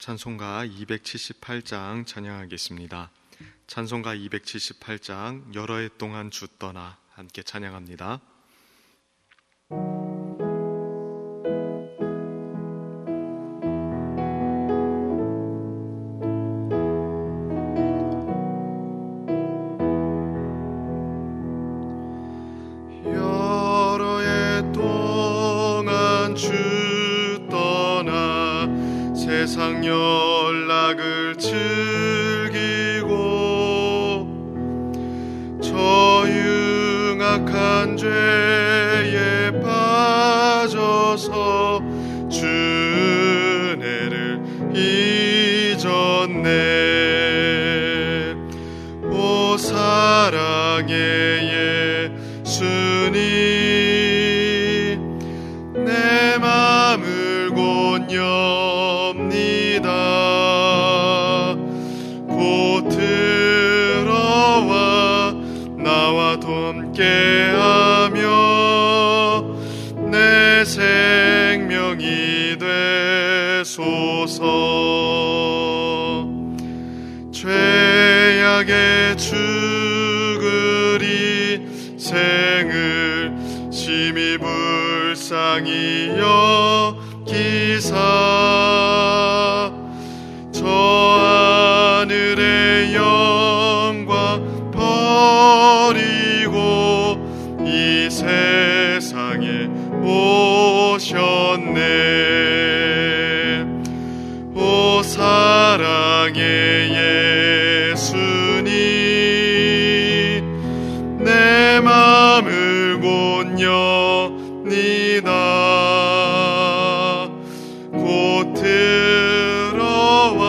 찬송가 278장 찬양하겠습니다. 찬송가 278장 여러 해 동안 주 떠나 함께 찬양합니다. 여러 해 동안 주 떠나 세상 연락을 즐기고 저 흉악한 죄에 빠져서 주 은혜를 잊었네. 오 사랑의 예수님, 내 맘을 곧 엽니다. 곧 들어와 나와 함께하며 내 생명이 되소서. 죄악의 죽으리 생을 심히 불쌍히 여기사 저 하늘의 영광 버리고 이 세상에 오셨네. 오 사랑의 예수님, 내 맘을 곧 엽니다. 곧 들어와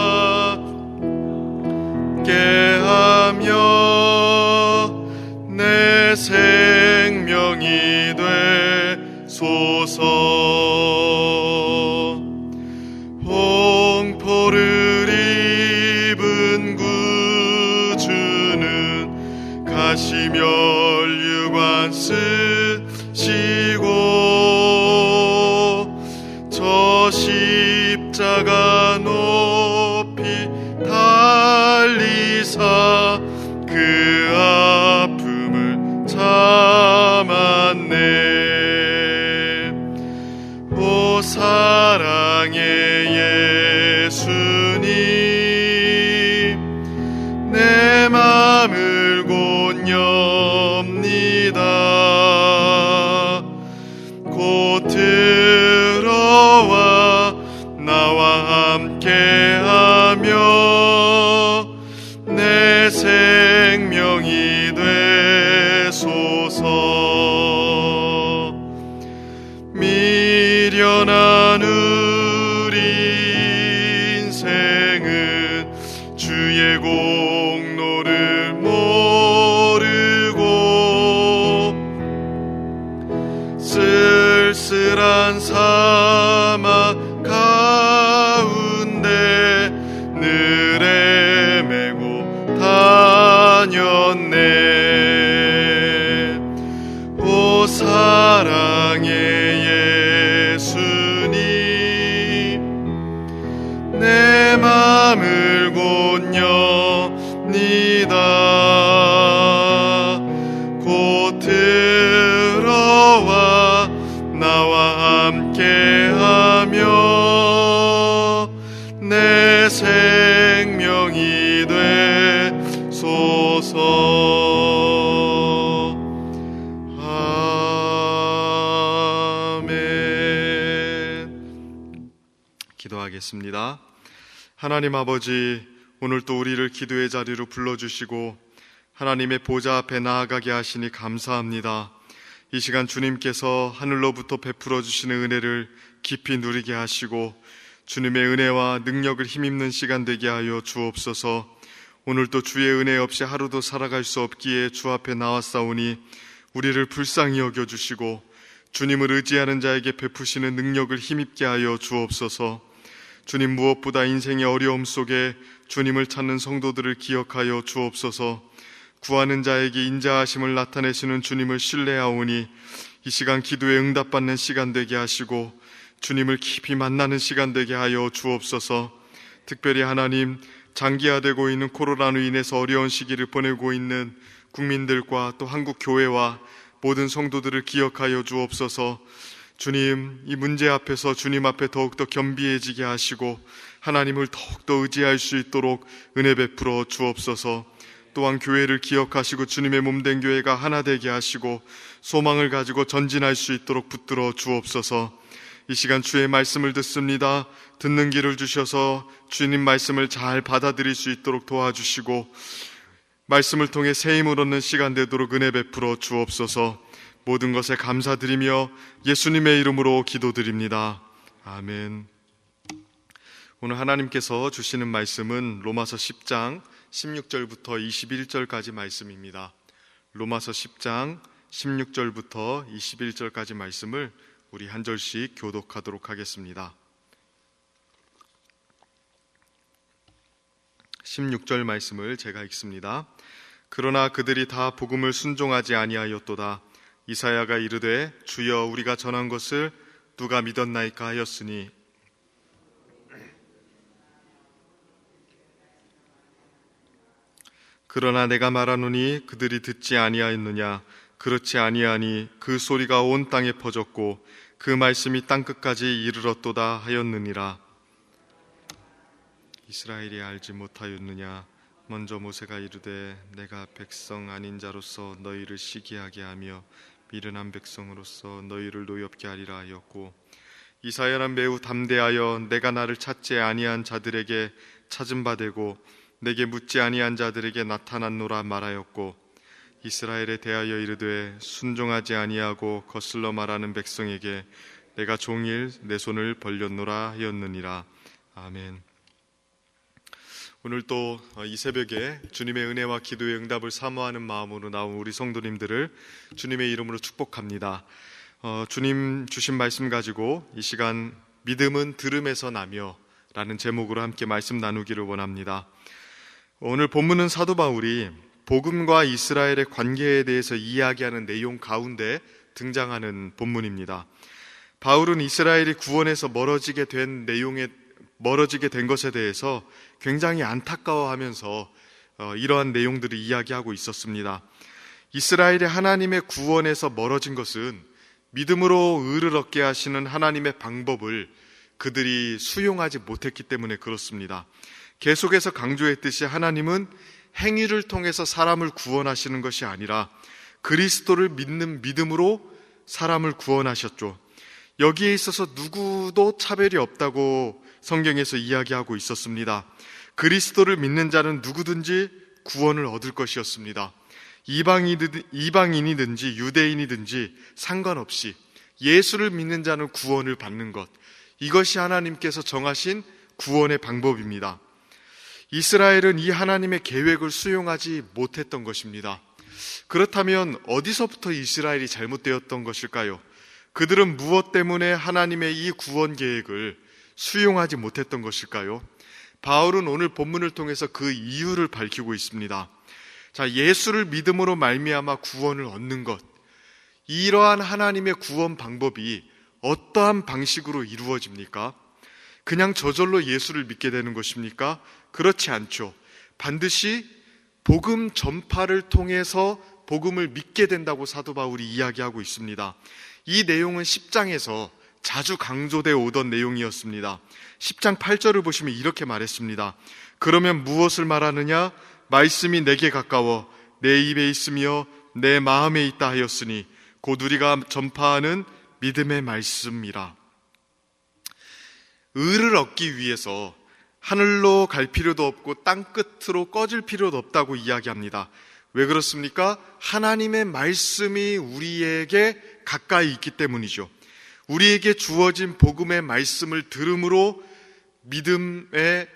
함께하며 내 생명이 되소서. 홍포를 입은 구주는 가시면류관 쓰시고 저 십자가 높이 달리사 그 아픔을 참았네. 오 사랑의 예수님, 내 맘을 곧 엽니다. 곧 들어와 나와 함께하며 내 생명이 되소서. 미련한 우리 인생은 주의 공로를 모르고 쓸쓸한 사막 가운데 늘 헤매고 다녔네. 오 사랑의 예수님, 내 맘을 곧 엽니다. 곧 들어와 나와 함께하며 내 생명이 되소서. 아멘. 기도하겠습니다. 하나님 아버지, 오늘 또 우리를 기도의 자리로 불러주시고 하나님의 보좌 앞에 나아가게 하시니 감사합니다. 이 시간 주님께서 하늘로부터 베풀어 주시는 은혜를 깊이 누리게 하시고 주님의 은혜와 능력을 힘입는 시간 되게 하여 주옵소서. 오늘 또 주의 은혜 없이 하루도 살아갈 수 없기에 주 앞에 나왔사오니 우리를 불쌍히 여겨주시고 주님을 의지하는 자에게 베푸시는 능력을 힘입게 하여 주옵소서. 주님, 무엇보다 인생의 어려움 속에 주님을 찾는 성도들을 기억하여 주옵소서. 구하는 자에게 인자하심을 나타내시는 주님을 신뢰하오니 이 시간 기도에 응답받는 시간 되게 하시고 주님을 깊이 만나는 시간 되게 하여 주옵소서. 특별히 하나님, 장기화되고 있는 코로나로 인해서 어려운 시기를 보내고 있는 국민들과 또 한국 교회와 모든 성도들을 기억하여 주옵소서. 주님, 이 문제 앞에서 주님 앞에 더욱더 겸비해지게 하시고 하나님을 더욱더 의지할 수 있도록 은혜 베풀어 주옵소서. 또한 교회를 기억하시고 주님의 몸된 교회가 하나 되게 하시고 소망을 가지고 전진할 수 있도록 붙들어 주옵소서. 이 시간 주의 말씀을 듣습니다. 듣는 길을 주셔서 주님 말씀을 잘 받아들일 수 있도록 도와주시고 말씀을 통해 새 힘을 얻는 시간 되도록 은혜 베풀어 주옵소서. 모든 것에 감사드리며 예수님의 이름으로 기도드립니다. 아멘. 오늘 하나님께서 주시는 말씀은 로마서 10장 16절부터 21절까지 말씀입니다. 로마서 10장 16절부터 21절까지 말씀을 우리 한 절씩 교독하도록 하겠습니다. 16절 말씀을 제가 읽습니다. 그러나 그들이 다 복음을 순종하지 아니하였도다. 이사야가 이르되 주여 우리가 전한 것을 누가 믿었나이까 하였으니 그러나 내가 말하노니 그들이 듣지 아니하였느냐. 그렇지 아니하니 그 소리가 온 땅에 퍼졌고 그 말씀이 땅끝까지 이르렀도다 하였느니라. 이스라엘이 알지 못하였느냐. 먼저 모세가 이르되 내가 백성 아닌 자로서 너희를 시기하게 하며 미련한 백성으로서 너희를 노엽게 하리라 하였고, 이사야는 매우 담대하여 내가 나를 찾지 아니한 자들에게 찾은 바 되고 내게 묻지 아니한 자들에게 나타났노라 말하였고, 이스라엘에 대하여 이르되 순종하지 아니하고 거슬러 말하는 백성에게 내가 종일 내 손을 벌렸노라 하였느니라. 아멘. 오늘 또 이 새벽에 주님의 은혜와 기도의 응답을 사모하는 마음으로 나온 우리 성도님들을 주님의 이름으로 축복합니다. 주님 주신 말씀 가지고 이 시간 믿음은 들음에서 나며 라는 제목으로 함께 말씀 나누기를 원합니다. 오늘 본문은 사도 바울이 복음과 이스라엘의 관계에 대해서 이야기하는 내용 가운데 등장하는 본문입니다. 바울은 이스라엘이 구원에서 멀어지게 된 것에 대해서 굉장히 안타까워하면서 이러한 내용들을 이야기하고 있었습니다. 이스라엘이 하나님의 구원에서 멀어진 것은 믿음으로 의를 얻게 하시는 하나님의 방법을 그들이 수용하지 못했기 때문에 그렇습니다. 계속해서 강조했듯이 하나님은 행위를 통해서 사람을 구원하시는 것이 아니라 그리스도를 믿는 믿음으로 사람을 구원하셨죠. 여기에 있어서 누구도 차별이 없다고 성경에서 이야기하고 있었습니다. 그리스도를 믿는 자는 누구든지 구원을 얻을 것이었습니다. 이방인이든지 유대인이든지 상관없이 예수를 믿는 자는 구원을 받는 것, 이것이 하나님께서 정하신 구원의 방법입니다. 이스라엘은 이 하나님의 계획을 수용하지 못했던 것입니다. 그렇다면 어디서부터 이스라엘이 잘못되었던 것일까요? 그들은 무엇 때문에 하나님의 이 구원 계획을 수용하지 못했던 것일까요? 바울은 오늘 본문을 통해서 그 이유를 밝히고 있습니다. 자, 예수를 믿음으로 말미암아 구원을 얻는 것, 이러한 하나님의 구원 방법이 어떠한 방식으로 이루어집니까? 그냥 저절로 예수를 믿게 되는 것입니까? 그렇지 않죠. 반드시 복음 전파를 통해서 복음을 믿게 된다고 사도 바울이 이야기하고 있습니다. 이 내용은 10장에서 자주 강조되어 오던 내용이었습니다. 10장 8절을 보시면 이렇게 말했습니다. 그러면 무엇을 말하느냐? 말씀이 내게 가까워 내 입에 있으며 내 마음에 있다 하였으니 곧 우리가 전파하는 믿음의 말씀이라. 의를 얻기 위해서 하늘로 갈 필요도 없고 땅끝으로 꺼질 필요도 없다고 이야기합니다. 왜 그렇습니까? 하나님의 말씀이 우리에게 가까이 있기 때문이죠. 우리에게 주어진 복음의 말씀을 들음으로 믿음에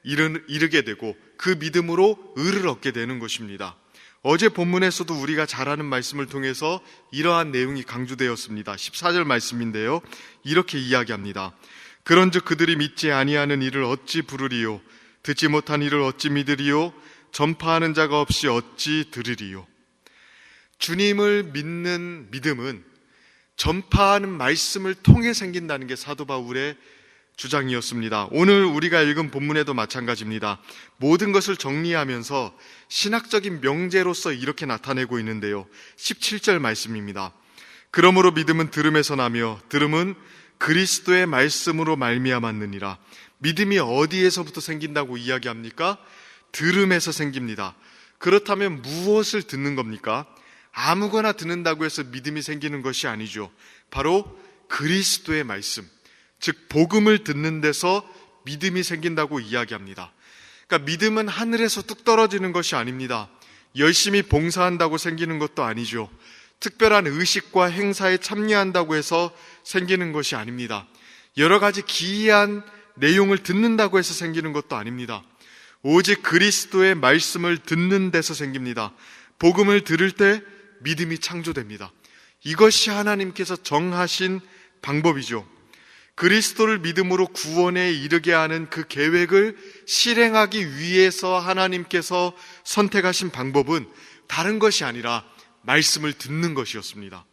이르게 되고 그 믿음으로 의를 얻게 되는 것입니다. 어제 본문에서도 우리가 잘 아는 말씀을 통해서 이러한 내용이 강조되었습니다. 14절 말씀인데요, 이렇게 이야기합니다. 그런즉 그들이 믿지 아니하는 이를 어찌 부르리요? 듣지 못한 이를 어찌 믿으리요? 전파하는 자가 없이 어찌 들으리요? 주님을 믿는 믿음은 전파하는 말씀을 통해 생긴다는 게 사도 바울의 주장이었습니다. 오늘 우리가 읽은 본문에도 마찬가지입니다. 모든 것을 정리하면서 신학적인 명제로서 이렇게 나타내고 있는데요. 17절 말씀입니다. 그러므로 믿음은 들음에서 나며 들음은 그리스도의 말씀으로 말미암았느니라. 믿음이 어디에서부터 생긴다고 이야기합니까? 들음에서 생깁니다. 그렇다면 무엇을 듣는 겁니까? 아무거나 듣는다고 해서 믿음이 생기는 것이 아니죠. 바로 그리스도의 말씀, 즉 복음을 듣는 데서 믿음이 생긴다고 이야기합니다. 그러니까 믿음은 하늘에서 뚝 떨어지는 것이 아닙니다. 열심히 봉사한다고 생기는 것도 아니죠. 특별한 의식과 행사에 참여한다고 해서 생기는 것이 아닙니다. 여러 가지 기이한 내용을 듣는다고 해서 생기는 것도 아닙니다. 오직 그리스도의 말씀을 듣는 데서 생깁니다. 복음을 들을 때 믿음이 창조됩니다. 이것이 하나님께서 정하신 방법이죠. 그리스도를 믿음으로 구원에 이르게 하는 그 계획을 실행하기 위해서 하나님께서 선택하신 방법은 다른 것이 아니라 말씀을 듣는 것이었습니다.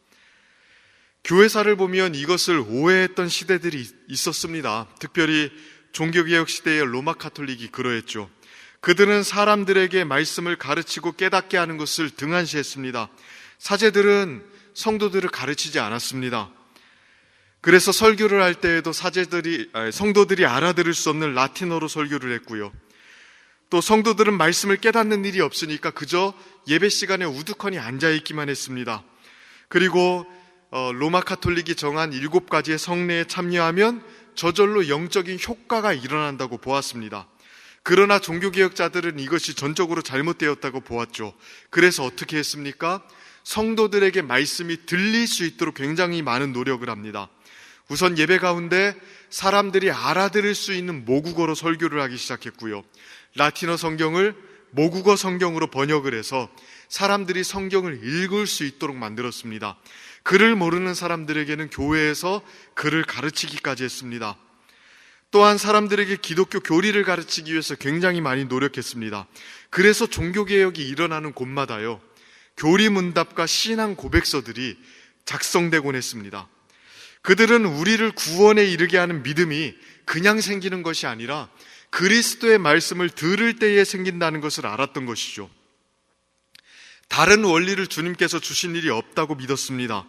교회사를 보면 이것을 오해했던 시대들이 있었습니다. 특별히 종교개혁 시대의 로마 카톨릭이 그러했죠. 그들은 사람들에게 말씀을 가르치고 깨닫게 하는 것을 등한시했습니다. 사제들은 성도들을 가르치지 않았습니다. 그래서 설교를 할 때에도 성도들이 알아들을 수 없는 라틴어로 설교를 했고요. 또 성도들은 말씀을 깨닫는 일이 없으니까 그저 예배 시간에 우두커니 앉아있기만 했습니다. 그리고 로마 카톨릭이 정한 7가지의 성례에 참여하면 저절로 영적인 효과가 일어난다고 보았습니다. 그러나 종교개혁자들은 이것이 전적으로 잘못되었다고 보았죠. 그래서 어떻게 했습니까? 성도들에게 말씀이 들릴 수 있도록 굉장히 많은 노력을 합니다. 우선 예배 가운데 사람들이 알아들을 수 있는 모국어로 설교를 하기 시작했고요. 라틴어 성경을 모국어 성경으로 번역을 해서 사람들이 성경을 읽을 수 있도록 만들었습니다. 글을 모르는 사람들에게는 교회에서 글을 가르치기까지 했습니다. 또한 사람들에게 기독교 교리를 가르치기 위해서 굉장히 많이 노력했습니다. 그래서 종교개혁이 일어나는 곳마다요, 교리문답과 신앙 고백서들이 작성되곤 했습니다. 그들은 우리를 구원에 이르게 하는 믿음이 그냥 생기는 것이 아니라 그리스도의 말씀을 들을 때에 생긴다는 것을 알았던 것이죠. 다른 원리를 주님께서 주신 일이 없다고 믿었습니다.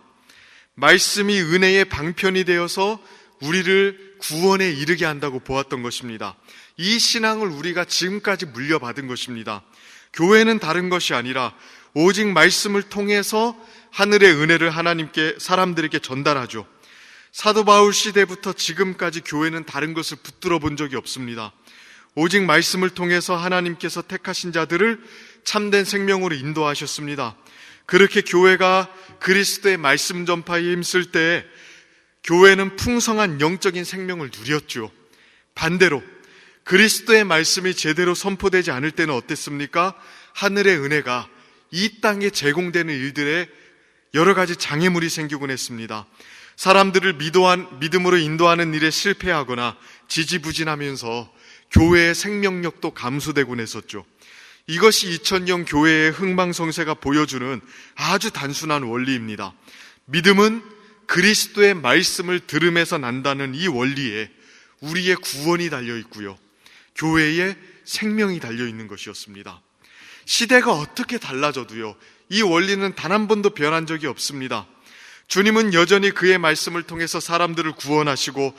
말씀이 은혜의 방편이 되어서 우리를 구원에 이르게 한다고 보았던 것입니다. 이 신앙을 우리가 지금까지 물려받은 것입니다. 교회는 다른 것이 아니라 오직 말씀을 통해서 하늘의 은혜를 하나님께, 사람들에게 전달하죠. 사도 바울 시대부터 지금까지 교회는 다른 것을 붙들어 본 적이 없습니다. 오직 말씀을 통해서 하나님께서 택하신 자들을 참된 생명으로 인도하셨습니다. 그렇게 교회가 그리스도의 말씀 전파에 힘쓸 때 교회는 풍성한 영적인 생명을 누렸죠. 반대로 그리스도의 말씀이 제대로 선포되지 않을 때는 어땠습니까? 하늘의 은혜가 이 땅에 제공되는 일들에 여러 가지 장애물이 생기곤 했습니다. 사람들을 믿음으로 인도하는 일에 실패하거나 지지부진하면서 교회의 생명력도 감소되곤 했었죠. 이것이 2000년 교회의 흥망성쇠가 보여주는 아주 단순한 원리입니다. 믿음은 그리스도의 말씀을 들음에서 난다는 이 원리에 우리의 구원이 달려있고요, 교회의 생명이 달려있는 것이었습니다. 시대가 어떻게 달라져도요, 이 원리는 단 한 번도 변한 적이 없습니다. 주님은 여전히 그의 말씀을 통해서 사람들을 구원하시고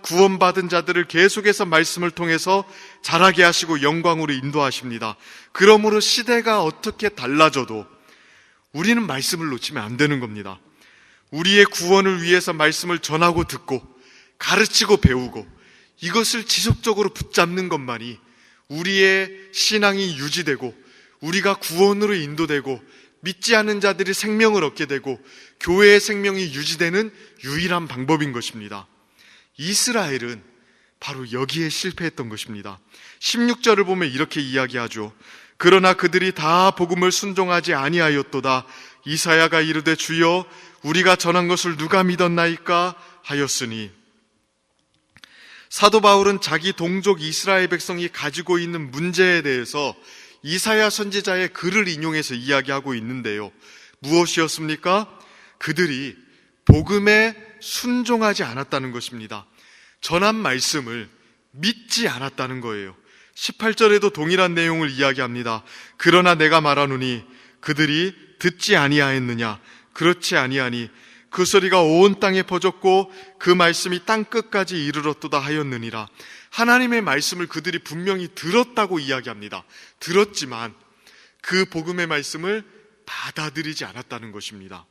구원받은 자들을 계속해서 말씀을 통해서 자라게 하시고 영광으로 인도하십니다. 그러므로 시대가 어떻게 달라져도 우리는 말씀을 놓치면 안 되는 겁니다. 우리의 구원을 위해서 말씀을 전하고 듣고 가르치고 배우고 이것을 지속적으로 붙잡는 것만이 우리의 신앙이 유지되고 우리가 구원으로 인도되고 믿지 않는 자들이 생명을 얻게 되고 교회의 생명이 유지되는 유일한 방법인 것입니다. 이스라엘은 바로 여기에 실패했던 것입니다. 16절을 보면 이렇게 이야기하죠. 그러나 그들이 다 복음을 순종하지 아니하였도다. 이사야가 이르되 주여 우리가 전한 것을 누가 믿었나이까 하였으니. 사도 바울은 자기 동족 이스라엘 백성이 가지고 있는 문제에 대해서 이사야 선지자의 글을 인용해서 이야기하고 있는데요. 무엇이었습니까? 그들이 복음에 순종하지 않았다는 것입니다. 전한 말씀을 믿지 않았다는 거예요. 18절에도 동일한 내용을 이야기합니다. 그러나 내가 말하노니 그들이 듣지 아니하였느냐? 그렇지 아니하니 그 소리가 온 땅에 퍼졌고 그 말씀이 땅 끝까지 이르렀도다 하였느니라. 하나님의 말씀을 그들이 분명히 들었다고 이야기합니다. 들었지만 그 복음의 말씀을 받아들이지 않았다는 것입니다.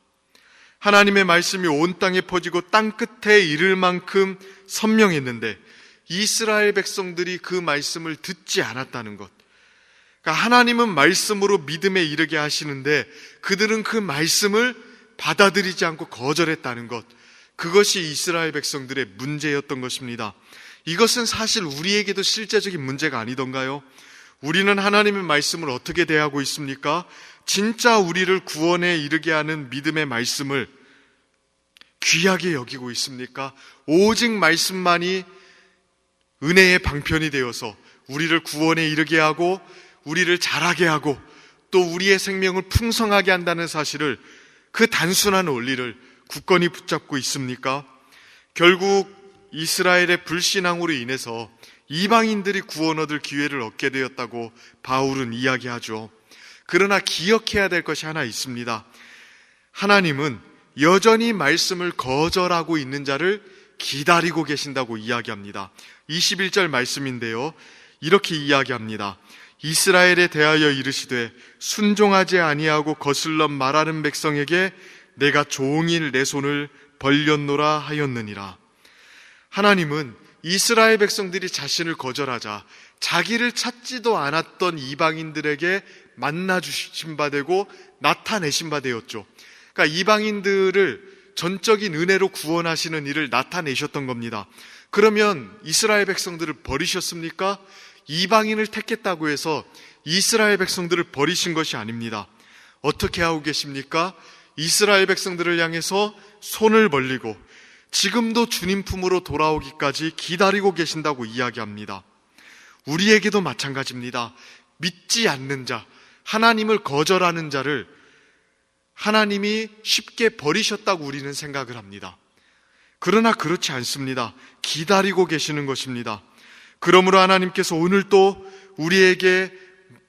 하나님의 말씀이 온 땅에 퍼지고 땅 끝에 이를 만큼 선명했는데 이스라엘 백성들이 그 말씀을 듣지 않았다는 것. 그러니까 하나님은 말씀으로 믿음에 이르게 하시는데 그들은 그 말씀을 받아들이지 않고 거절했다는 것. 그것이 이스라엘 백성들의 문제였던 것입니다. 이것은 사실 우리에게도 실제적인 문제가 아니던가요? 우리는 하나님의 말씀을 어떻게 대하고 있습니까? 진짜 우리를 구원에 이르게 하는 믿음의 말씀을 귀하게 여기고 있습니까? 오직 말씀만이 은혜의 방편이 되어서 우리를 구원에 이르게 하고 우리를 자라게 하고 또 우리의 생명을 풍성하게 한다는 사실을, 그 단순한 원리를 굳건히 붙잡고 있습니까? 결국 이스라엘의 불신앙으로 인해서 이방인들이 구원 얻을 기회를 얻게 되었다고 바울은 이야기하죠. 그러나 기억해야 될 것이 하나 있습니다. 하나님은 여전히 말씀을 거절하고 있는 자를 기다리고 계신다고 이야기합니다. 21절 말씀인데요, 이렇게 이야기합니다. 이스라엘에 대하여 이르시되 순종하지 아니하고 거슬러 말하는 백성에게 내가 종일 내 손을 벌렸노라 하였느니라. 하나님은 이스라엘 백성들이 자신을 거절하자 자기를 찾지도 않았던 이방인들에게 만나 주신 바 되고 나타내신 바 되었죠. 그러니까 이방인들을 전적인 은혜로 구원하시는 일을 나타내셨던 겁니다. 그러면 이스라엘 백성들을 버리셨습니까? 이방인을 택했다고 해서 이스라엘 백성들을 버리신 것이 아닙니다. 어떻게 하고 계십니까? 이스라엘 백성들을 향해서 손을 벌리고 지금도 주님 품으로 돌아오기까지 기다리고 계신다고 이야기합니다. 우리에게도 마찬가지입니다. 믿지 않는 자, 하나님을 거절하는 자를 하나님이 쉽게 버리셨다고 우리는 생각을 합니다. 그러나 그렇지 않습니다. 기다리고 계시는 것입니다. 그러므로 하나님께서 오늘 또 우리에게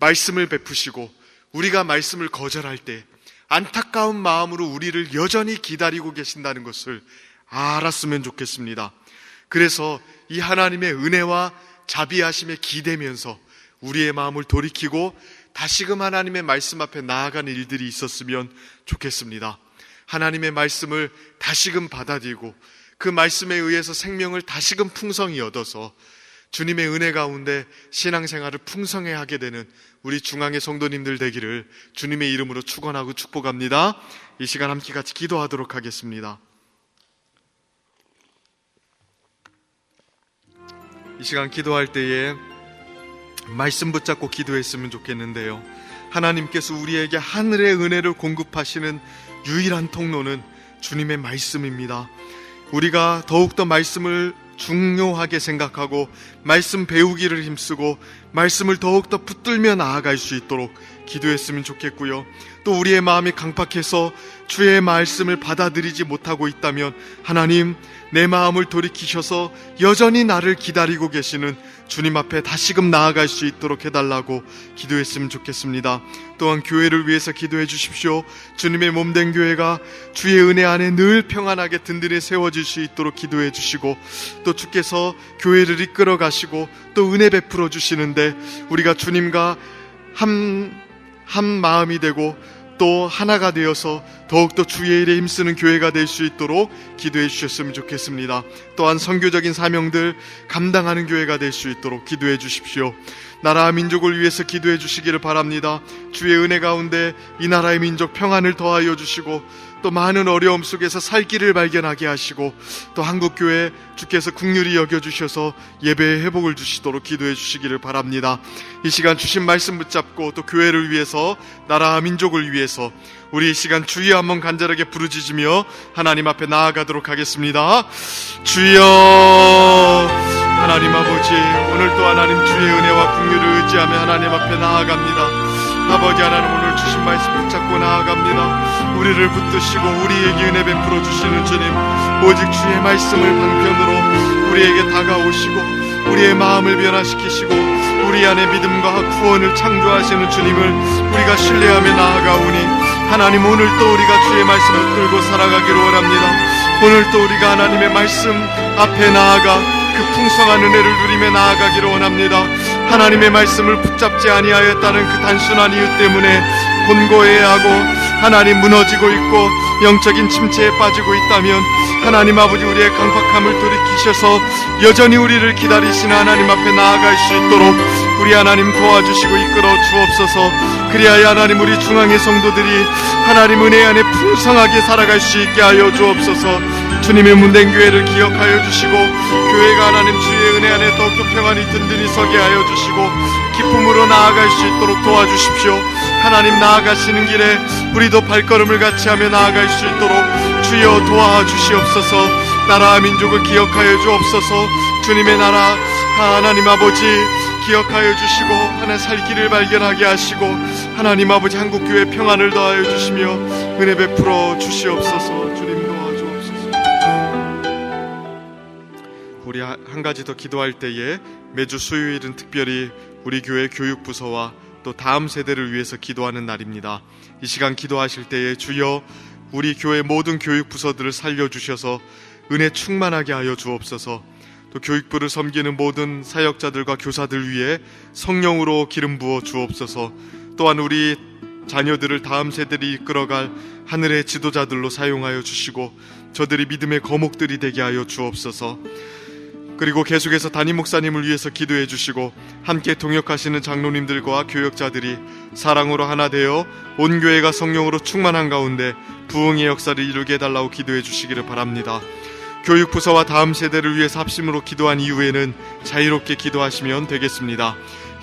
말씀을 베푸시고 우리가 말씀을 거절할 때 안타까운 마음으로 우리를 여전히 기다리고 계신다는 것을 알았으면 좋겠습니다. 그래서 이 하나님의 은혜와 자비하심에 기대면서 우리의 마음을 돌이키고 다시금 하나님의 말씀 앞에 나아가는 일들이 있었으면 좋겠습니다. 하나님의 말씀을 다시금 받아들이고 그 말씀에 의해서 생명을 다시금 풍성히 얻어서 주님의 은혜 가운데 신앙생활을 풍성히 하게 되는 우리 중앙의 성도님들 되기를 주님의 이름으로 축원하고 축복합니다. 이 시간 함께 같이 기도하도록 하겠습니다. 이 시간 기도할 때에 말씀 붙잡고 기도했으면 좋겠는데요, 하나님께서 우리에게 하늘의 은혜를 공급하시는 유일한 통로는 주님의 말씀입니다. 우리가 더욱더 말씀을 중요하게 생각하고 말씀 배우기를 힘쓰고 말씀을 더욱더 붙들며 나아갈 수 있도록 기도했으면 좋겠고요, 또 우리의 마음이 강팍해서 주의 말씀을 받아들이지 못하고 있다면 하나님, 내 마음을 돌이키셔서 여전히 나를 기다리고 계시는 주님 앞에 다시금 나아갈 수 있도록 해달라고 기도했으면 좋겠습니다. 또한 교회를 위해서 기도해 주십시오. 주님의 몸된 교회가 주의 은혜 안에 늘 평안하게 든든히 세워질 수 있도록 기도해 주시고, 또 주께서 교회를 이끌어 가시고 또 은혜 베풀어 주시는데 우리가 주님과 한 마음이 되고 또 하나가 되어서 더욱더 주의 일에 힘쓰는 교회가 될 수 있도록 기도해 주셨으면 좋겠습니다. 또한 선교적인 사명들 감당하는 교회가 될 수 있도록 기도해 주십시오. 나라와 민족을 위해서 기도해 주시기를 바랍니다. 주의 은혜 가운데 이 나라의 민족 평안을 더하여 주시고 또 많은 어려움 속에서 살 길을 발견하게 하시고 또 한국교회 주께서 긍휼히 여겨주셔서 예배의 회복을 주시도록 기도해 주시기를 바랍니다. 이 시간 주신 말씀 붙잡고 또 교회를 위해서, 나라와 민족을 위해서 우리 이 시간 주여 한번 간절하게 부르짖으며 하나님 앞에 나아가도록 하겠습니다. 주여, 하나님 아버지, 오늘 또 하나님 주의 은혜와 긍휼을 의지하며 하나님 앞에 나아갑니다. 아버지 하나님, 오늘 주신 말씀 붙잡고 나아갑니다. 우리를 붙드시고 우리에게 은혜 베풀어 주시는 주님, 오직 주의 말씀을 방편으로 우리에게 다가오시고 우리의 마음을 변화시키시고 우리 안에 믿음과 구원을 창조하시는 주님을 우리가 신뢰하며 나아가오니, 하나님, 오늘 또 우리가 주의 말씀을 붙들고 살아가기를 원합니다. 오늘 또 우리가 하나님의 말씀 앞에 나아가 그 풍성한 은혜를 누리며 나아가기를 원합니다. 하나님의 말씀을 붙잡지 아니하였다는 그 단순한 이유 때문에 곤고해야 하고 하나님 무너지고 있고 영적인 침체에 빠지고 있다면, 하나님 아버지, 우리의 강팍함을 돌이키셔서 여전히 우리를 기다리시는 하나님 앞에 나아갈 수 있도록 우리 하나님 도와주시고 이끌어 주옵소서. 그리하여 하나님, 우리 중앙의 성도들이 하나님 은혜 안에 풍성하게 살아갈 수 있게 하여 주옵소서. 주님의 문된 교회를 기억하여 주시고 교회가 하나님 주의 은혜 안에 더욱더 평안히 든든히 서게 하여 주시고 기쁨으로 나아갈 수 있도록 도와주십시오. 하나님, 나아가시는 길에 우리도 발걸음을 같이 하며 나아갈 수 있도록 주여 도와주시옵소서. 나라와 민족을 기억하여 주옵소서. 주님의 나라 하나님 아버지 기억하여 주시고 하나 살 길을 발견하게 하시고, 하나님 아버지 한국교회 평안을 더하여 주시며 은혜 베풀어 주시옵소서. 주님 도와주옵소서. 우리 한 가지 더 기도할 때에 매주 수요일은 특별히 우리 교회 교육부서와 또 다음 세대를 위해서 기도하는 날입니다. 이 시간 기도하실 때에 주여 우리 교회 모든 교육부서들을 살려주셔서 은혜 충만하게 하여 주옵소서. 또 교육부를 섬기는 모든 사역자들과 교사들 위해 성령으로 기름 부어 주옵소서. 또한 우리 자녀들을 다음 세대를 이끌어갈 하늘의 지도자들로 사용하여 주시고 저들이 믿음의 거목들이 되게 하여 주옵소서. 그리고 계속해서 담임 목사님을 위해서 기도해 주시고 함께 동역하시는 장로님들과 교역자들이 사랑으로 하나 되어 온 교회가 성령으로 충만한 가운데 부흥의 역사를 이루게 해달라고 기도해 주시기를 바랍니다. 교육부서와 다음 세대를 위해서 합심으로 기도한 이후에는 자유롭게 기도하시면 되겠습니다.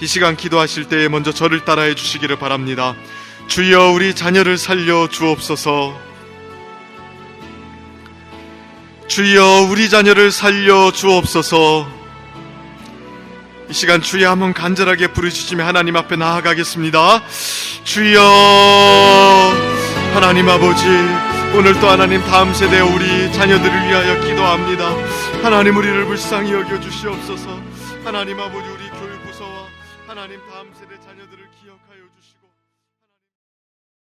이 시간 기도하실 때에 먼저 저를 따라해 주시기를 바랍니다. 주여 우리 자녀를 살려 주옵소서. 주여 우리 자녀를 살려 주옵소서. 이 시간 주여 한번 간절하게 부르시며 하나님 앞에 나아가겠습니다. 주여 하나님 아버지, 오늘 또 하나님 다음 세대 우리 자녀들을 위하여 기도합니다. 하나님, 우리를 불쌍히 여겨 주시옵소서. 하나님 아버지, 우리 교육부서와 하나님 다음 세대 자녀들을